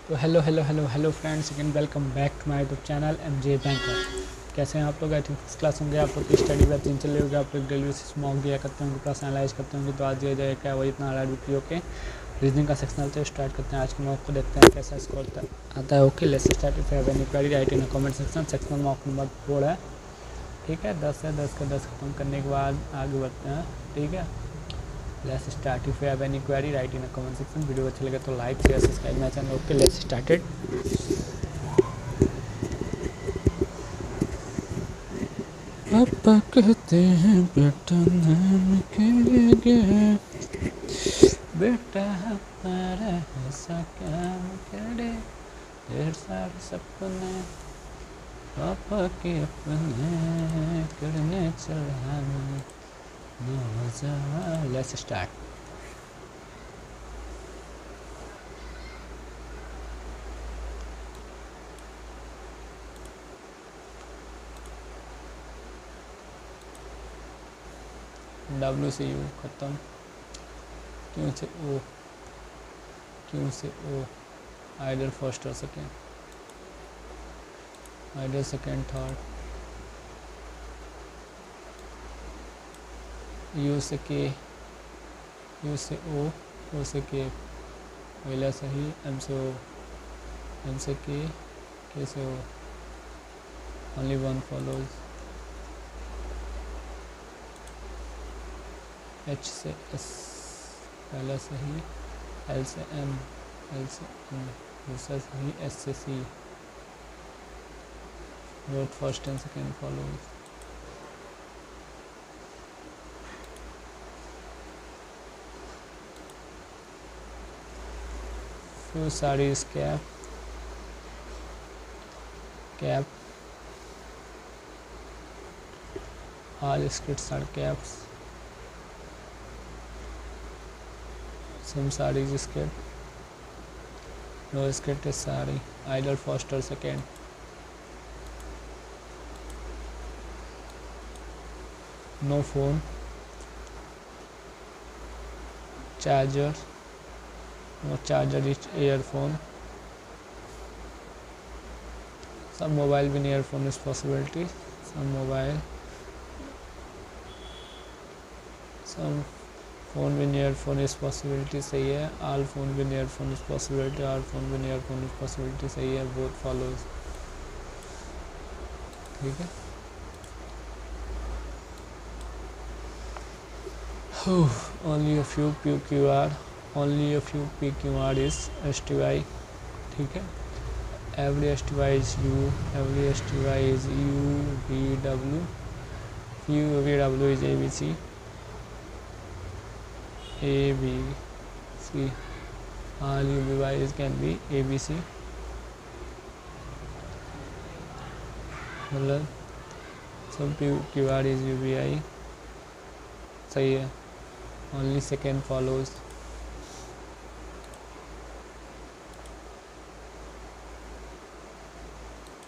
तो hello friends, again welcome back to my YouTube channel MJ banker. कैसे हैं आप लोग? आई थिंक फर्स्ट क्लास होंगे। आप लोग की स्टडी बेहतरीन चल रही होगी। आप लोग डेली बेसिस मॉक दिया करते होंगे, प्लस एनालाइज करते होंगे। तो आज दिया जाए क्या वही इतना हार्ड वीडियो के रीजनिंग का सेक्शनल से स्टार्ट करते हैं। आज के मॉक को देखते हैं कैसा स्कोर आता है। Okay, let's start. If have any query write in comment section. Sectional mock number 4 है, ठीक है। 10 है, 10 का 10 खत्म करने के बाद आगे बढ़ते हैं, ठीक है। Let's start. If you have any query write in comment section. Video अच्छा लगे तो like share subscribe my channel. Okay, let's started. पापा कहते हैं बेटा नाम के लिए, बेटा हमारा ऐसा काम करे, ढेर सारे सपने पापा के अपने करने चला मजा। Let's start. W से U खत्म, क्यों से O, क्यों से O, आइडर फर्स्ट और सेकेंड, आइडर सेकेंड थर्ड, U से K, U से O, O से K, पहला सही। M से O, M से K से O, only one follows। H से S, पहला सही। L से M, L से M, दूसरा सही। S से C, both first and second follows। Few sarees cap, all skirts are caps, some sarees skirt, no skirt is saree, either first or second। No phone, charger, no charger is earphone, some mobile with earphone is possibility, some mobile, some phone with earphone is possibility, सही है। all phone with earphone is possibility, all phone with earphone is possibility, सही है। both follows, ठीक है। only a few PQR, only a few PQR is STY, ठीक है। every STY is U, every STY is U V W, few V W is ABC, ABC, all U V Y is can be ABC, मतलब सब PQR is UVI, सही है। only second follows,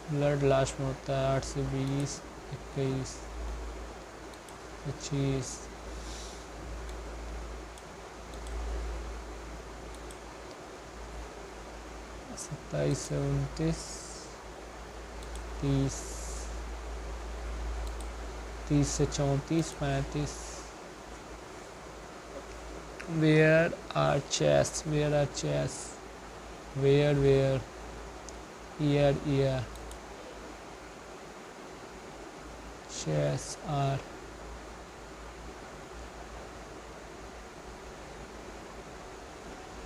blood last में होता है 8 से 20, 21, 25, 27 से 29, 30, 30 से 34, 35। Where are chess, where are chess, where ear, chess are,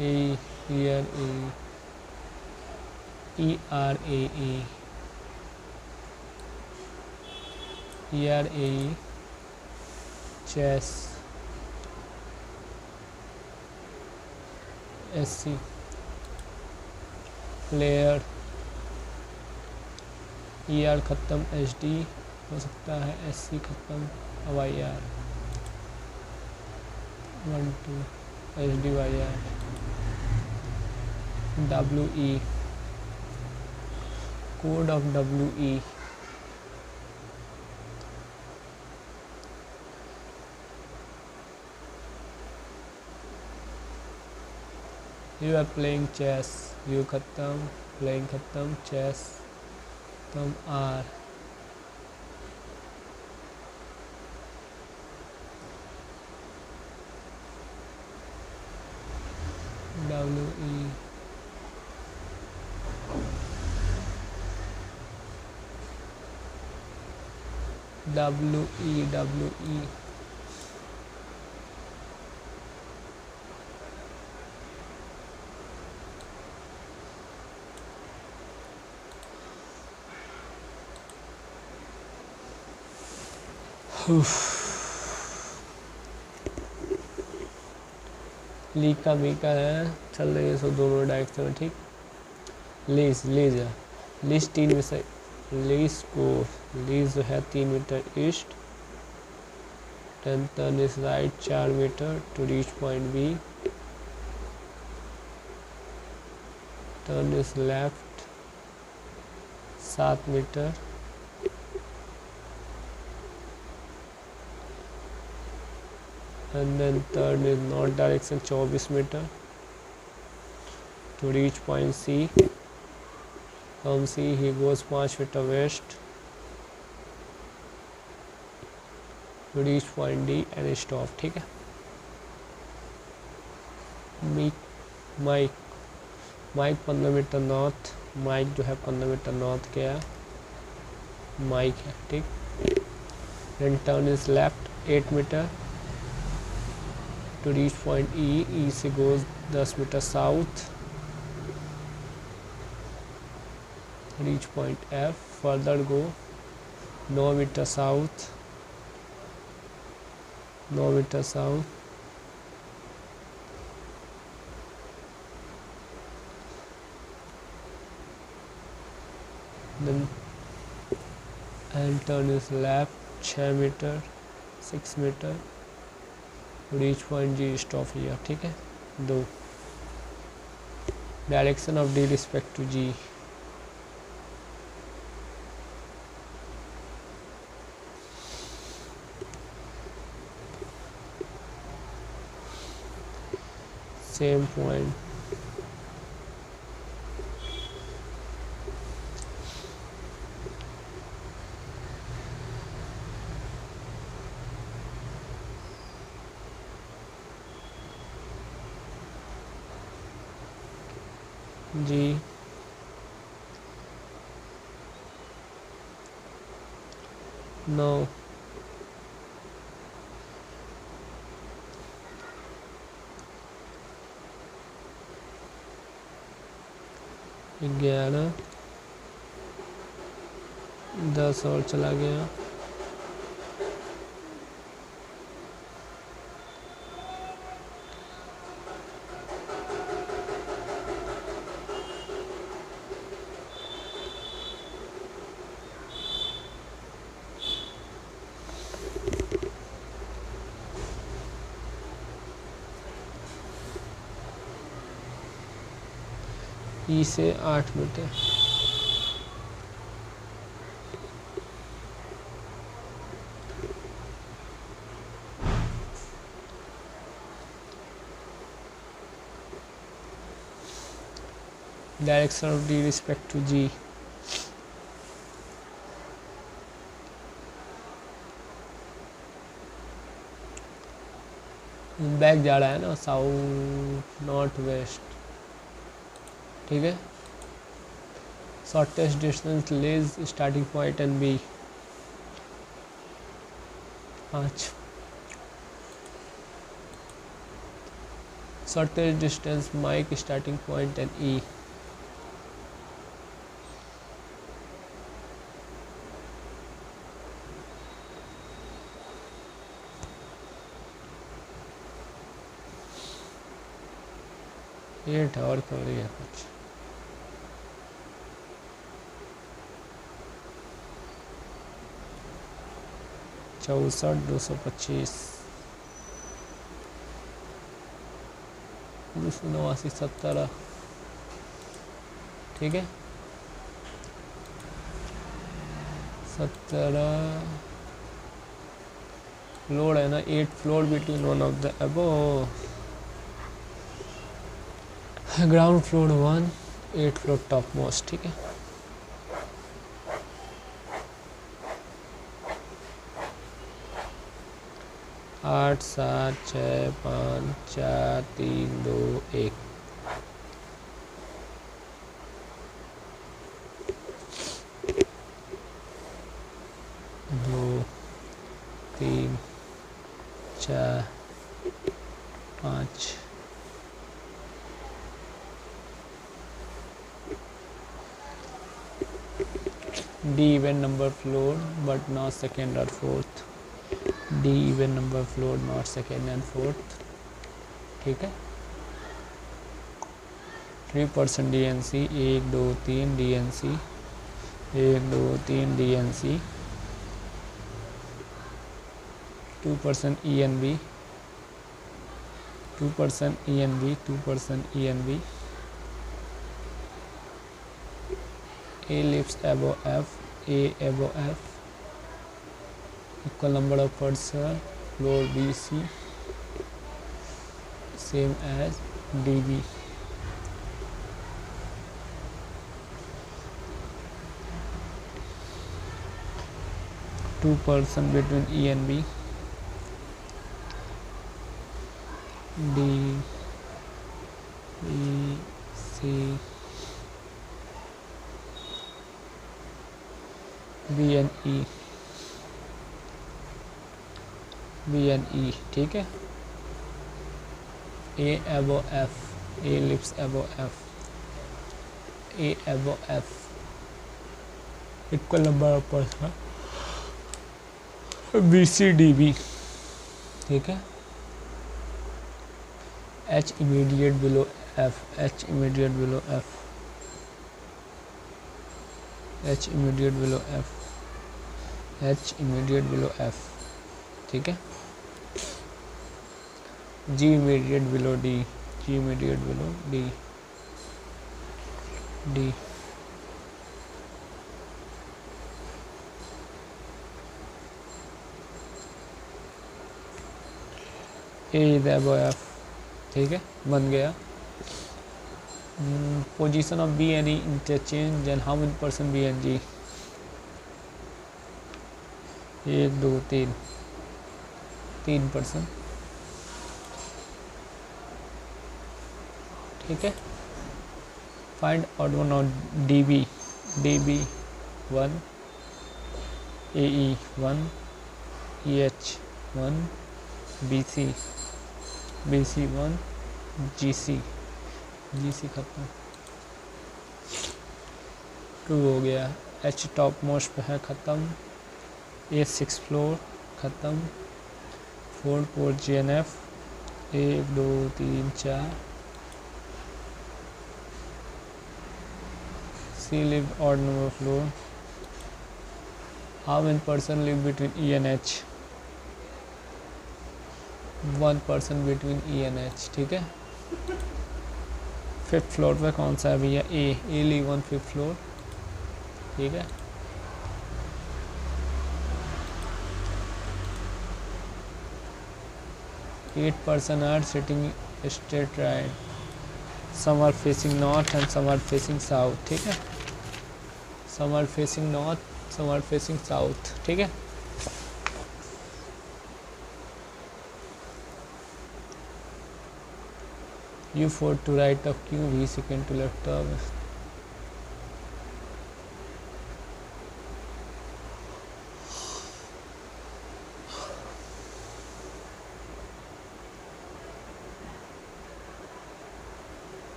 a ear, a ERAE, chess, SC, player, ER खत्म, HD हो सकता है, SC खत्म, अब IR 1 2, HD YR, WE, code of WE, you are playing chess, you खत्म, playing खत्म, chess तुम are. W E W E ली का बी का है, चल रही है सो दोनों डायरेक्शन में। ठीक, लीज लीज है, लीज 3 में से लीज को लीज जो है 3 metre east, then turn is right 4 metre to reach point B, turn is left 7 metre, and then turn is north direction 24 metre to reach point C. From C he goes 5 metre west to reach point D and stop। ठीक है, mic 15 metre north, mic जो है 15 metre north गया, mic है। ठीक, then turn is left 8 metre to reach point E, E से goes 10 metre south, reach point F, further go 9 metre south, 9 metre south, then and turn is left 6 metre 6 metre reach point G, stop here। ठीक है, 2 direction of the respect to G, same point, G 9 11 10 और चला गया, E से 8 metre, direction of the respect to G, back जा रहा है ना, साउथ नॉर्थ वेस्ट। ठीक है, shortest distance lies starting point and B 5, shortest distance mike starting point and E, ये और कर रही है कुछ, चौसठ 225 289 17। ठीक है, 17 फ्लोर है ना, 8 floor between one of the above. Ground floor 1, 8 floor top most, ठीक है। आठ, 7, 6, 5, 4, 3, 2, 1। दो, 3, 4, 5, D even number floor but not second or fourth। D even number floor not second and fourth, ठीक है। 3% DNC, 1, 2, 3 DNC, 1, 2, 3 DNC, 2% ENB, 2% ENB, 2% ENB। A lives above F, A above F, equal number of person, floor BC, same as DB। Two person between E and B, D, E, C, B and E, B and E, ठीक है। A above F, A lives above F, A above F, equal number of person, BCDB, ठीक है। H immediate below F, H immediate below F, H immediate below F, H immediate below F, ठीक है। G immediate below D, G immediate below D, D, A is above F, ठीक है, बन गया। Position of B and E interchange and how many person B and G, 1, 2, 3, 3%, ठीक है। Find out one of DB, DB 1, AE 1, EH 1, BC 1, GC खत्म, 2 हो गया। H top most पे है, ख़त्म। A 6 फ्लोर ख़त्म। 4 GNF, 1, 2, 3, 4। C live odd number floor। How many person live between E and H? 1 person between E and H, ठीक है। 5th floor पे कौन सा है भैया? A live on 5th floor, ठीक है। Eight person are sitting straight right, some are facing north and some are facing south, ठीक है। some are facing north, some are facing south, ठीक है। U4 to right of Q, V second to left of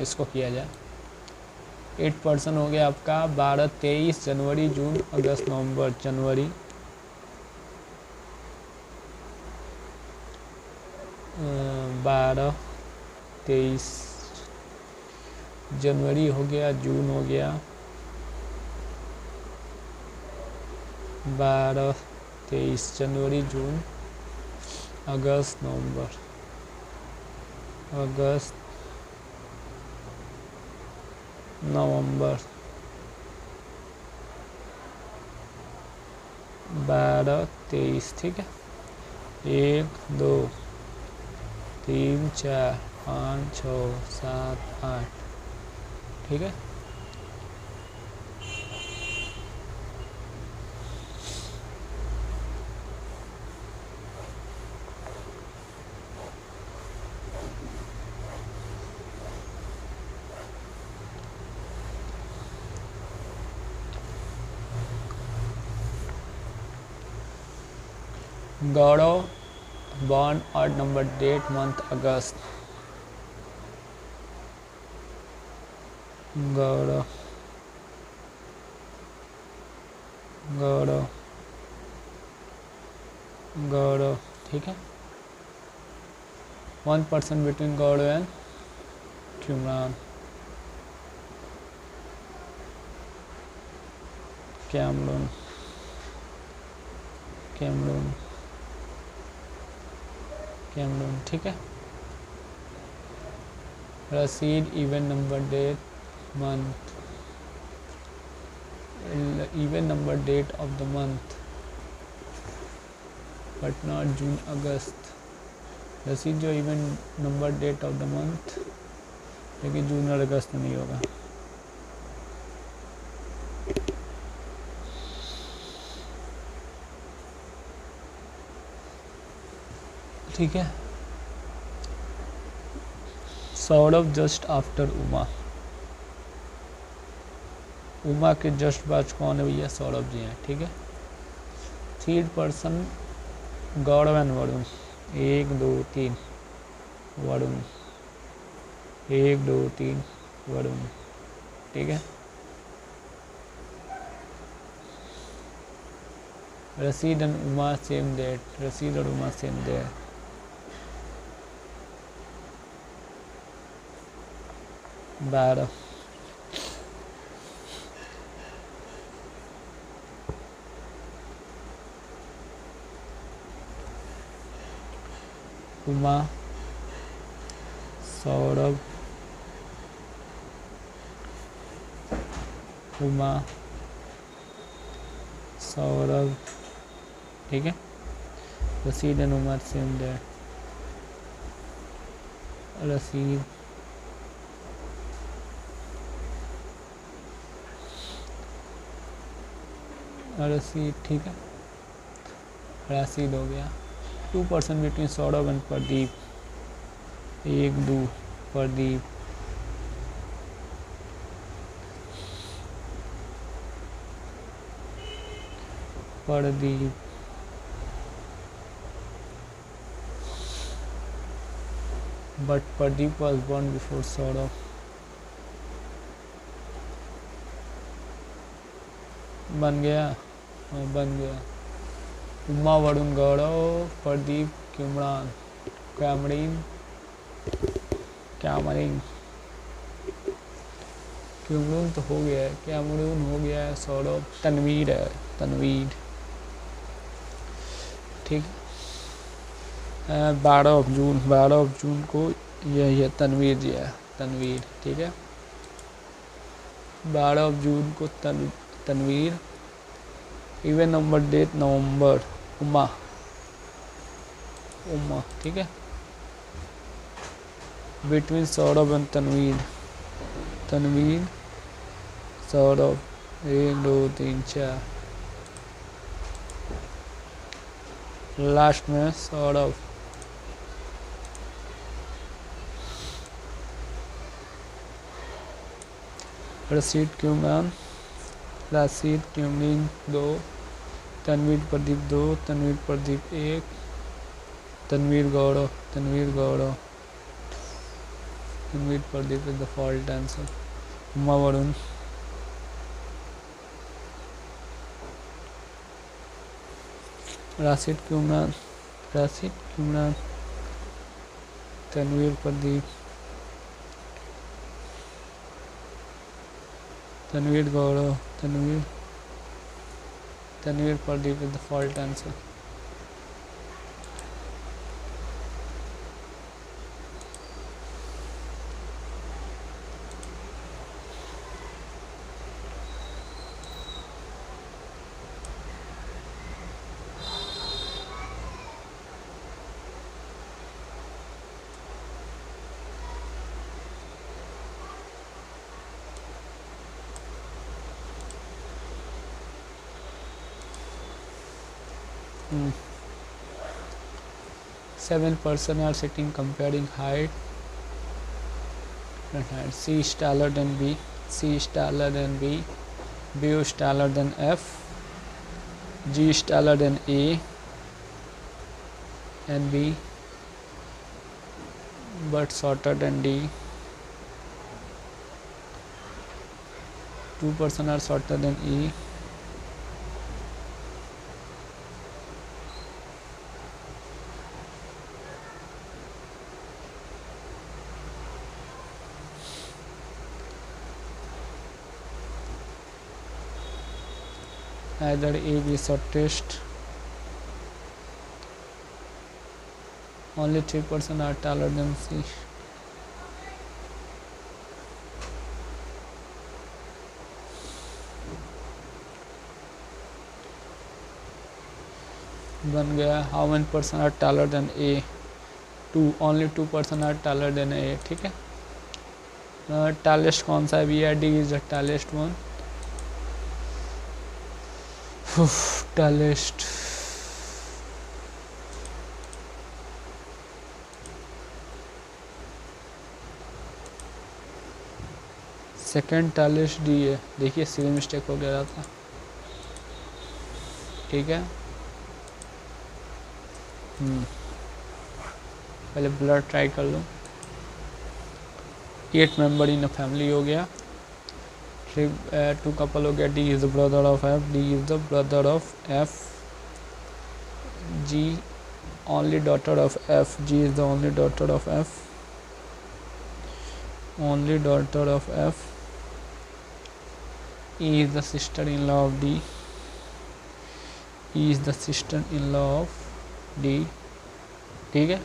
इसको किया जाए। 8 person हो गया आपका 12, 23 जनवरी, जून, अगस्त, नवंबर, जनवरी, 12, 23, जनवरी हो गया, जून हो गया, 12, 23, जनवरी, जून, अगस्त, नवंबर, अगस्त, नवंबर, 12, 23, ठीक है। 1, 2, 3, 4, 5, 6, 7, 8, ठीक है। गौरव born odd number date month अगस्त, गौरव, गौरव, गौरव, ठीक है। 1% between गौरव एंड क्यूमरान, कैमरून, कैमरून, कैमरून, ठीक है। Rashid even number date month, even number date of the month but not June August. Rashid जो even number date of the month, लेकिन जून और अगस्त में नहीं होगा। ठीक है। सौरभ जस्ट आफ्टर उमा, उमा के जस्ट बाद कौन है भैया? सौरभ जी हैं, ठीक है। 3rd person Gaurav and Varun, 1, 2, 3 Varun, 1, 2, 3 Varun, ठीक है। रसीद एंड उमा सेम डेट, रसीद और उमा सेम डेट। बारह, उमा, सौरभ, उमा, सौरभ, ठीक है। रसीद एंड उमा सेम डेट, रसीद, रसीद, ठीक है। रसीद हो गया। 2% between Saurabh and Pradeep, 1, 2 Pradeep, Pradeep, but Pradeep was born before Saurabh। बन गया? हाँ, बन गया। उमा, वरुण, गौरव, प्रदीप, क्यूमरान, कैमरीन, कैमरीन, क्यूमरून तो हो गया है, कैमरून हो गया है, सौरभ, तनवीर है, तनवीर, ठीक है। 12 जून को यही है, तनवीर जी है, तनवीर, ठीक है। 12 जून को Tanveer, even number date November, Uma, Uma, ठीक है। Between Saurabh and Tanveer, Tanveer, Saurabh, 1, 2, 3, 4, last में Saurabh. Rashid Kamran, Rashid Kamran 2, Tanveer Pradeep 2, Tanveer Pradeep 1, Tanveer Gaurav, Tanveer Gaurav, Tanveer Pradeep is the fault answer. Uma, Varun, Rashid Kamran, Rashid Kamran, Tanveer Pradeep, Tanveer Gaurav, Tanveer Pradeep is the fault answer. Seven person are sitting comparing height. C is taller than B, C is taller than B, B is taller than F, G is taller than A and B but shorter than D. Two person are shorter than E. Either A B shortest. Only 3% are taller than C. बन गया। How many person are taller than A? 2. Only 2% are taller than A। ठीक है। tallest कौन सा है? B या D is the tallest one। tallest second tallest D है। देखिए सिली मिस्टेक हो गया था। ठीक है। पहले ब्लड ट्राई कर लो। 8 मेंबर इन अ फैमिली हो गया। 2 कपल हो गया। D is the brother of F, D is the brother of F, G only daughter of F, G is the only daughter of F, only daughter of F, E is the sister-in-law of D, E is the sister-in-law of D। ठीक है।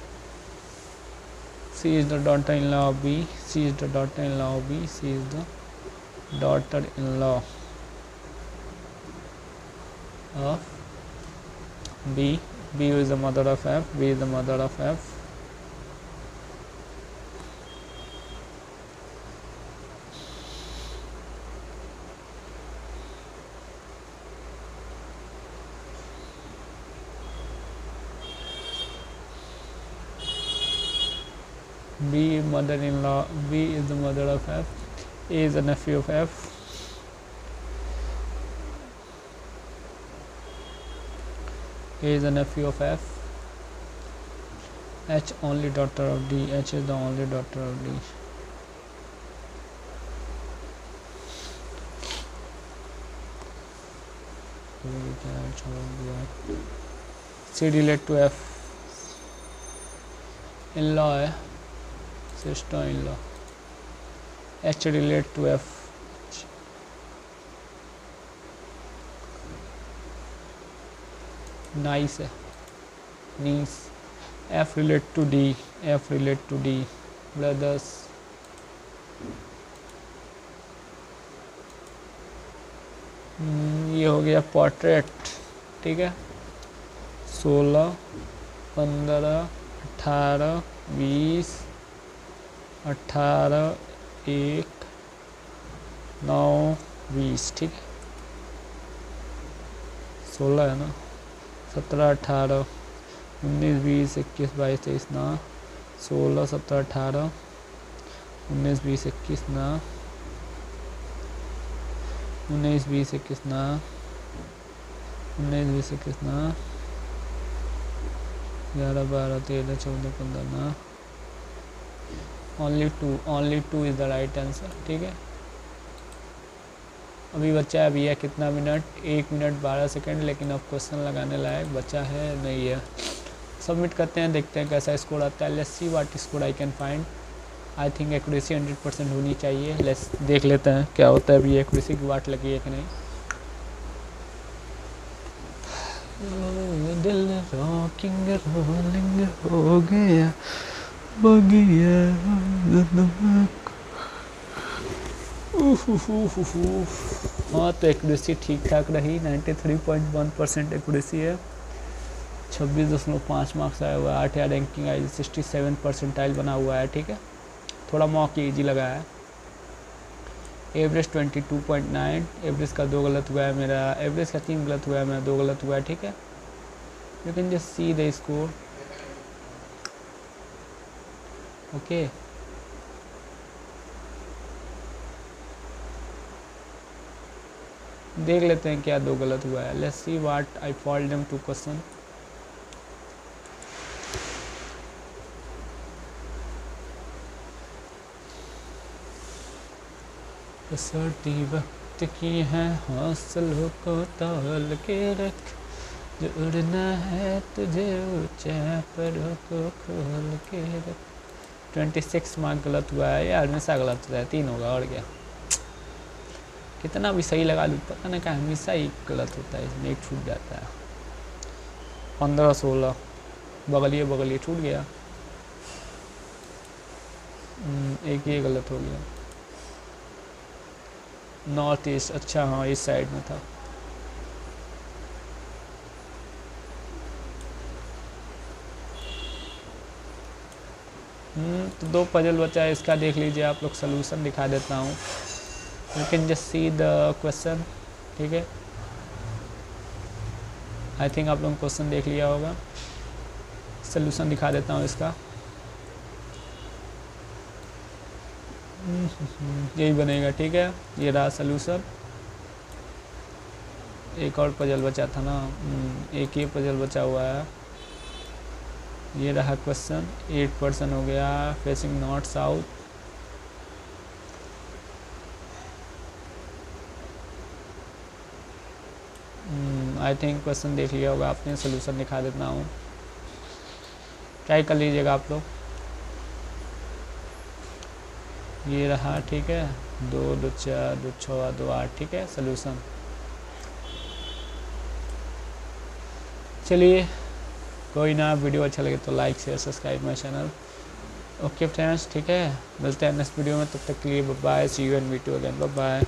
C is the daughter-in-law of B, C is the daughter-in-law of B, C is the daughter-in-law of B, B is the mother of F, B is the mother of F, B mother-in-law, B is the mother of F, A is the nephew of F, A is the nephew of F, H only daughter of D, H is the only daughter of D। C relate to F, in-law है, sister-in-law। H relate to F, nice है, niece। F relate to D, F relate to D, brothers। ये हो गया portrait. ठीक है। 16, 15, 18, 20, 18, 1, 9, 20। ठीक है। 16 है ना। 17, 18, 19, 20, 21, 22, 23 ना। 16, 17, 18, 19, 20, 21 ना। 19, 20, 21 ना। 19, 20, 21 ना। 11, 12, 13, 14, 15 ना। only 2 is the right answer. ठीक है। अभी बचा है भैया कितना मिनट? 1 मिनट 12 सेकंड, लेकिन अब क्वेश्चन लगाने लायक बचा है नहीं है। सबमिट करते हैं, देखते हैं कैसा स्कोर आता है। Let's see what score I can find. I think accuracy 100% होनी चाहिए। लेट्स देख लेते हैं क्या होता है, अभी एक्यूरेसी की वाट लगी है कि नहीं। दिल रॉकिंग रोलिंग हो गया बगिया। हाँ तो एक्यूरेसी ठीक ठाक रही, 93.1% एक्यूरेसी है, 26.5 मार्क्स आया हुआ है, 8 या रैंकिंग आई, 67 परसेंटाइल बना हुआ है। ठीक है, थोड़ा मॉक ईजी लगा है। एवरेज 22.9, एवरेज का 2 गलत हुआ है मेरा, एवरेज का 3 गलत हुआ है मेरा, 2 गलत हुआ है। ठीक है, you can just see the score. Okay, देख लेते हैं क्या 2 गलत हुआ है। Let's see what I fault them to question. सर्दी वक्त की है हौसलों को तौल के रख, जो उड़ना है तुझे ऊंचा परों को खोल के रख। 26 मार्क गलत हुआ है यार, हमेशा गलत होता है, 3 होगा और क्या। कितना भी सही लगा लूँ पता नहीं क्या हमेशा ही गलत होता है, इसमें एक छूट जाता है। 15-16 बगलिए छूट गया, एक ये गलत हो गया। नॉर्थ ईस्ट, अच्छा हाँ इस साइड में था। तो 2 पजल बचा है, इसका देख लीजिए आप लोग, सोल्यूशन दिखा देता हूँ। You can just see the question. ठीक है, आई थिंक आप लोगों ने क्वेश्चन देख लिया होगा, सोल्यूशन दिखा देता हूँ इसका। यही बनेगा। ठीक है, ये रहा सोल्यूशन। एक और पजल बचा था ना, एक ये पजल बचा हुआ है। ये रहा क्वेश्चन, 8% हो गया, facing north south. I think question देख लिया होगा आपने, सोल्यूशन दिखा देता हूँ, ट्राई कर लीजिएगा आप लोग। ये रहा। ठीक है, 2 2 4 2 6 2 8। ठीक है, सोल्यूशन। चलिए कोई ना, वीडियो अच्छा लगे तो like share subscribe my channel. Okay friends, ठीक है, मिलते हैं नेक्स्ट वीडियो में, तब तक के लिए bye bye, see you and meet you again, bye bye.